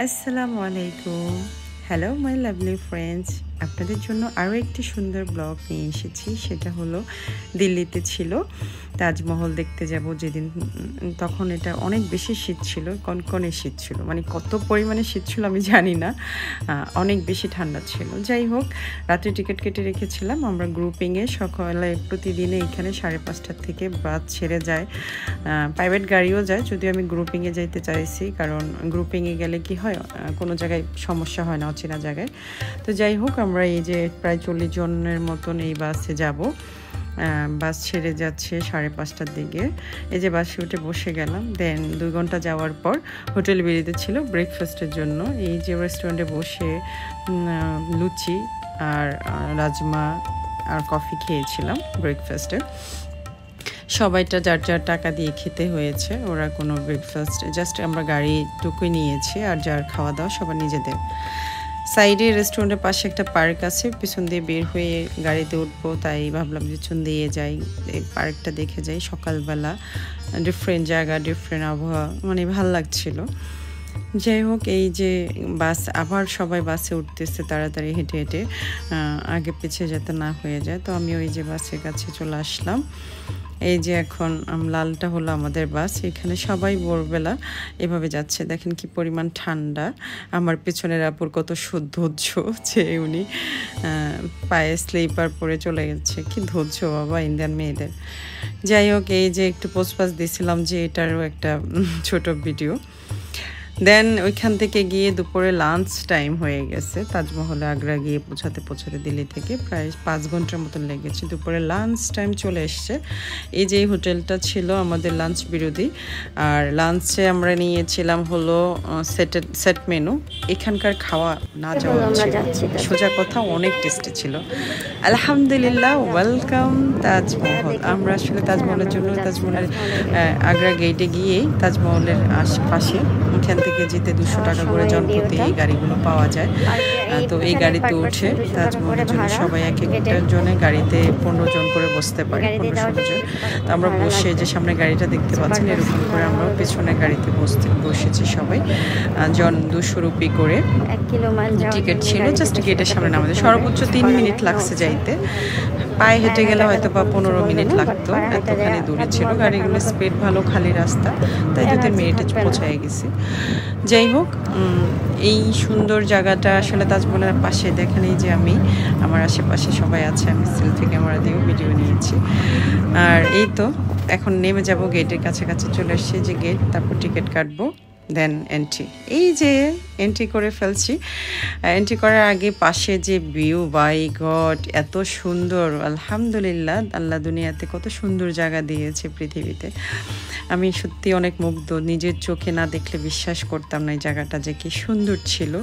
আসসালামু আলাইকুম। Hello my lovely friends, আপনাদের জন্য আরও একটি সুন্দর ব্লগ নিয়ে এসেছি। সেটা হলো দিল্লিতে ছিল তাজমহল দেখতে যাব যেদিন। তখন এটা অনেক বেশি শীত ছিল, কনকনে শীত ছিল, মানে কত পরিমাণে শীত ছিল আমি জানি না, অনেক বেশি ঠান্ডা ছিল। যাই হোক, রাত্রে টিকিট কেটে রেখেছিলাম আমরা গ্রুপিংয়ে। সকালে প্রতিদিনে এখানে 5:30 থেকে বাস ছেড়ে যায়, প্রাইভেট গাড়িও যায়, যদিও আমি গ্রুপিংয়ে যাইতে চাইছি, কারণ গ্রুপিংয়ে গেলে কি হয়, কোনো জায়গায় সমস্যা হয় না অচেনা জায়গায়। তো যাই হোক, আমরা এই যে প্রায় 40 জনের মতন এই বাসে যাব। বাস ছেড়ে যাচ্ছে 5:30টার দিকে। এই যে বাসে উঠে বসে গেলাম। দেন 2 ঘন্টা যাওয়ার পর হোটেল বেরিয়ে ছিল ব্রেকফাস্টের জন্য। এই যে রেস্টুরেন্টে বসে লুচি আর রাজমা আর কফি খেয়েছিলাম ব্রেকফাস্টে। সবাইটা যার যার টাকা দিয়ে খেতে হয়েছে, ওরা কোনো ব্রেকফাস্ট, জাস্ট আমরা গাড়িটুকুই নিয়েছি, আর যার খাওয়া দাওয়া সবার নিজেদের। সাইডে রেস্টুরেন্টের পাশে একটা পার্ক আছে, পিছন দিয়ে বের হয়ে গাড়িতে উঠবো, তাই ভাবলাম পিছন দিয়ে যাই, এই পার্কটা দেখে যাই। সকালবেলা ডিফারেন্ট জায়গা, ডিফারেন্ট আবহাওয়া, মানে ভাল লাগছিল। যাই হোক, এই যে বাস, আবার সবাই বাসে উঠতেছে তাড়াতাড়ি হেঁটে হেঁটে, আগে পিছিয়ে যাতে না হয়ে যায়। তো আমি ওই যে বাসের কাছে চলে আসলাম। এই যে এখন লালটা হলো আমাদের বাস। এখানে সবাই ভোরবেলা এভাবে যাচ্ছে, দেখেন কি পরিমাণ ঠান্ডা। আমার পেছনের আপুর কত ধৈর্য যে উনি পায়ে স্লিপার পরে চলে গেছে, কি ধৈর্য বাবা ইন্ডিয়ান মেয়েদের। যাই হোক, এই যে একটু পোস্ট দিছিলাম যে এটারও একটা ছোট ভিডিও। দেন ওইখান থেকে গিয়ে দুপুরে লাঞ্চ টাইম হয়ে গেছে। তাজমহলে আগ্রা গিয়ে পৌঁছাতে দিল্লি থেকে প্রায় 5 ঘন্টার মতন লেগেছে। দুপুরে লাঞ্চ টাইম চলে এসছে। এই যে হোটেলটা ছিল আমাদের লাঞ্চ বিরোধী, আর লাঞ্চে আমরা নিয়েছিলাম হলো সেট মেনু। এখানকার খাওয়া না যাওয়া ছিল, সোজা কথা অনেক টেস্টি ছিল। আলহামদুলিল্লাহ, ওয়েলকাম তাজমহল। আমরা আসলে তাজমহলের জন্য তাজমহলের আগ্রা গেটে গিয়েই তাজমহলের আশপাশে, এখান থেকে যেতে 200 টাকা করে জনপ্রতি এই গাড়িগুলো পাওয়া যায়। তো এই গাড়িতে উঠে তাজমহলের জন্য সবাই এক একটার জন্য গাড়িতে 15 জন করে বসতে পারে, 15-16 জন। তো আমরা বসে, যে সামনে গাড়িটা দেখতে পাচ্ছেন, এরকম করে আমরা পেছনে গাড়িতে বসেছি সবাই। 200 রুপি করে টিকিট ছিল। জাস্ট গেটের সামনে নামাতে সর্বোচ্চ 3 মিনিট লাগছে যাইতে। পায়ে হেঁটে গেলে হয়তো বা 15 মিনিট লাগতো, এতখানি দূরে ছিল। গাড়িগুলো স্পিড ভালো, খালি রাস্তা, তাই 2-3 মিনিটে পৌঁছায় গেছি। যাই হোক, এই সুন্দর জায়গাটা আসলে তাজমহলের পাশে। দেখেন এই যে আমার আশেপাশে সবাই আছে, আমি সেলফি ক্যামেরা দিয়েও ভিডিও নিয়েছি। আর এই তো এখন নেমে যাব, গেটের কাছাকাছি চলে আসছে যে গেট, তারপর টিকিট কাটবো, দেন এন্ট্রি। এই যে এন্ট্রি করে ফেলছি। এন্ট্রি করার আগে পাশে যে ভিউ, বাই গড, এত সুন্দর! আলহামদুলিল্লাহ, আল্লাহ দুনিয়াতে কত সুন্দর জায়গা দিয়েছে পৃথিবীতে। আমি সত্যি অনেক মুগ্ধ, নিজের চোখে না দেখলে বিশ্বাস করতাম না এই জায়গাটা যে কি সুন্দর ছিল,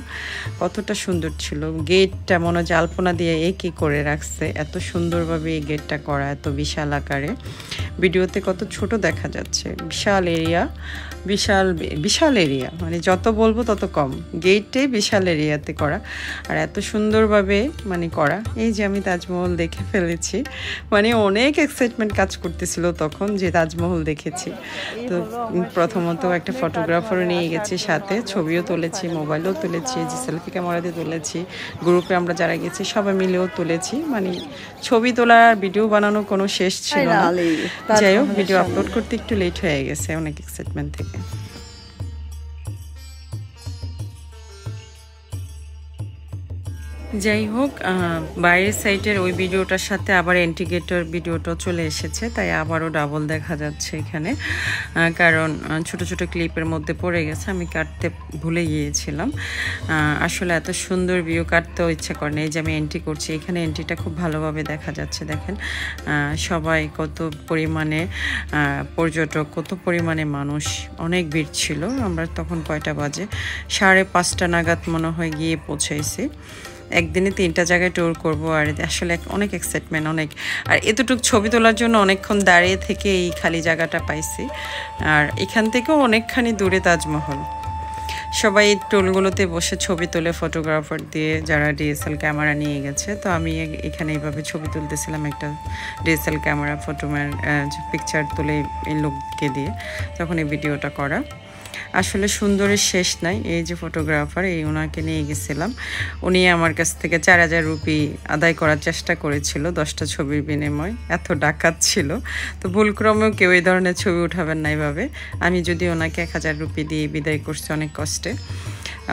কতটা সুন্দর ছিল। গেটটা মনে হয় আলপনা দিয়ে কি করে রাখছে, এত সুন্দরভাবে এই গেটটা করা, এত বিশাল আকারে। ভিডিওতে কত ছোট দেখা যাচ্ছে, বিশাল এরিয়া, বিশাল বিশাল এরিয়া, মানে যত বলবো তত কম। গেটে বিশাল এরিয়াতে করা, আর এত সুন্দরভাবে মানে করা। এই যে আমি তাজমহল দেখে ফেলেছি, মানে অনেক এক্সাইটমেন্ট কাজ করতেছিল তখন যে তাজমহল দেখেছি। তো প্রথমত একটা ফটোগ্রাফারও নিয়ে গেছি সাথে, ছবিও তুলেছি, মোবাইলও তুলেছি, যে সেলফি ক্যামেরাতে তুলেছি। গ্রুপে আমরা যারা গেছি সবাই মিলেও তুলেছি, মানে ছবি তোলা আর ভিডিও বানানো কোনো শেষ ছিল না। যাই হোক, ভিডিও আপলোড করতে একটু লেট হয়ে গেছে অনেক এক্সাইটমেন্ট থেকে। যাই হোক, বাইরের সাইডের ওই ভিডিওটার সাথে আবার এন্ট্রিগেটের ভিডিওটাও চলে এসেছে, তাই আবারও ডাবল দেখা যাচ্ছে এখানে, কারণ ছোট ছোট ক্লিপের মধ্যে পড়ে গেছে, আমি কাটতে ভুলে গিয়েছিলাম। আসলে এত সুন্দর ভিউ কাটতেও ইচ্ছা করে না। এই যে আমি এন্ট্রি করছি, এখানে এন্ট্রিটা খুব ভালোভাবে দেখা যাচ্ছে। দেখেন সবাই কত পরিমাণে পর্যটক, কত পরিমাণে মানুষ, অনেক ভিড় ছিল। আমরা তখন কয়টা বাজে, 5:30 নাগাদ মনে হয় গিয়ে পৌঁছাইছি। একদিনে 3টা জায়গায় ট্যুর করবো, আর আসলে অনেক এক্সাইটমেন্ট, অনেক। আর এতটুকু ছবি তোলার জন্য অনেকক্ষণ দাঁড়িয়ে থেকে এই খালি জায়গাটা পাইছি। আর এখান থেকেও অনেকখানি দূরে তাজমহল। সবাই টোলগুলোতে বসে ছবি তোলে, ফটোগ্রাফার দিয়ে যারা ডিএসএল ক্যামেরা নিয়ে গেছে। তো আমি এখানে এইভাবে ছবি তুলতেছিলাম, একটা ডিএসএল ক্যামেরা পিকচার তুলে এই লোককে দিয়ে, তখন এই ভিডিওটা করা। আসলে সুন্দরের শেষ নাই। এই যে ফটোগ্রাফার, এই ওনাকে নিয়ে গেছিলাম। উনি আমার কাছ থেকে 4000 রুপি আদায় করার চেষ্টা করেছিল 10টা ছবির বিনিময়। এত ডাকাত ছিল। তো ভুলক্রমেও কেউ এই ধরনের ছবি উঠাবেন না এইভাবে। আমি যদি ওনাকে 1000 রুপি দিয়ে বিদায় করছি অনেক কষ্টে,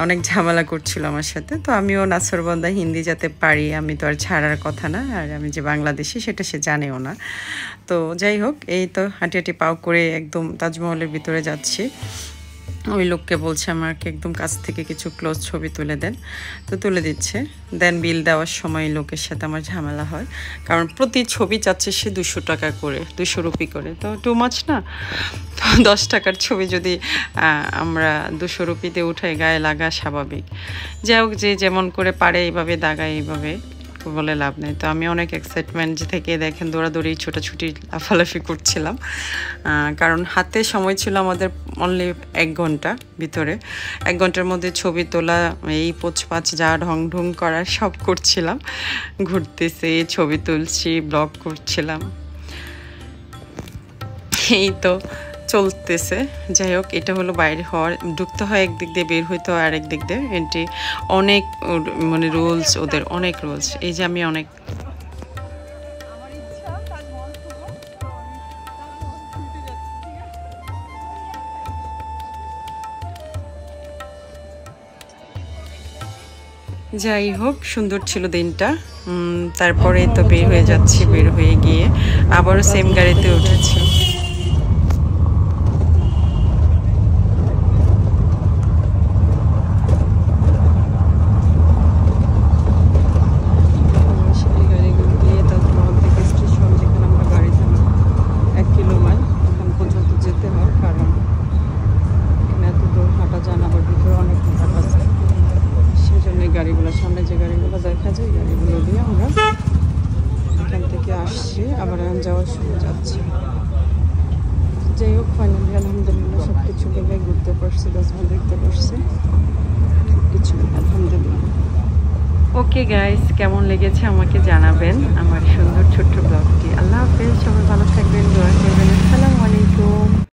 অনেক ঝামেলা করছিল আমার সাথে। তো আমিও নাছরবন্দা হিন্দি যাতে পারি, আমি তো আর ছাড়ার কথা না। আর আমি যে বাংলাদেশি সেটা সে জানেও না। তো যাই হোক, এই তো হাঁটি হাঁটি পাও করে একদম তাজমহলের ভিতরে যাচ্ছি। ওই লোককে বলছে আমাকে একদম কাছ থেকে কিছু ক্লোজ ছবি তুলে দেন। তো তুলে দিচ্ছে। দেন বিল দেওয়ার সময় লোকের সাথে আমার ঝামেলা হয়, কারণ প্রতি ছবি চাচ্ছে সে 200 টাকা করে, 200 রুপি করে। তো টু মাচ না? তো 10 টাকার ছবি যদি আমরা 200 রুপিতে উঠাই, গায়ে লাগা স্বাভাবিক। যাই হোক, যে যেমন করে পারে এইভাবে দাগায়, এইভাবে বলে লাভ নেই। তো আমি অনেক এক্সাইটমেন্ট থেকে দেখেন দৌড়াদৌড়ি ছোটাছুটি লাফালাফি করছিলাম, কারণ হাতে সময় ছিল আমাদের অনলি 1 ঘন্টা ভিতরে। 1 ঘন্টার মধ্যে ছবি তোলা, এই পোচপাচ যা ঢং ঢং করার সব করছিলাম। ঘুরতেছি, ছবি তুলছি, ব্লগ করছিলাম, এই তো চলতেছে। যাই হোক, এটা হলো বাইরে হওয়ার, ঢুকতে হয় একদিক দিয়ে, বের হইতে হয় আরেক দিক দিয়ে। এন্ট্রি অনেক মানে রুলস, ওদের অনেক রুলস। এই যে আমি অনেক যাই হোক, সুন্দর ছিল দিনটা। তারপরে তো বের হয়ে যাচ্ছি, বের হয়ে গিয়ে আবারও সেম গাড়িতে উঠেছি। গাড়িগুলো সামনে যে গাড়িগুলো দেখা যায়, গাড়িগুলো দিয়ে আমরা এখান থেকে আসছি, আবার যাওয়ার সময় যাচ্ছি। যাই হোক, ফাইনালি আলহামদুলিল্লাহ সব কিছু মিলে ঘুরতে পারছি, তাজমহল দেখতে পারছি, কিছু আলহামদুলিল্লাহ। ওকে গাইস, কেমন লেগেছে আমাকে জানাবেন আমার সুন্দর ছোট্ট ব্লগটি। আল্লাহ হাফেজ, সবাই ভালো থাকবেন, দোয়া করবেন। আসসালামু আলাইকুম।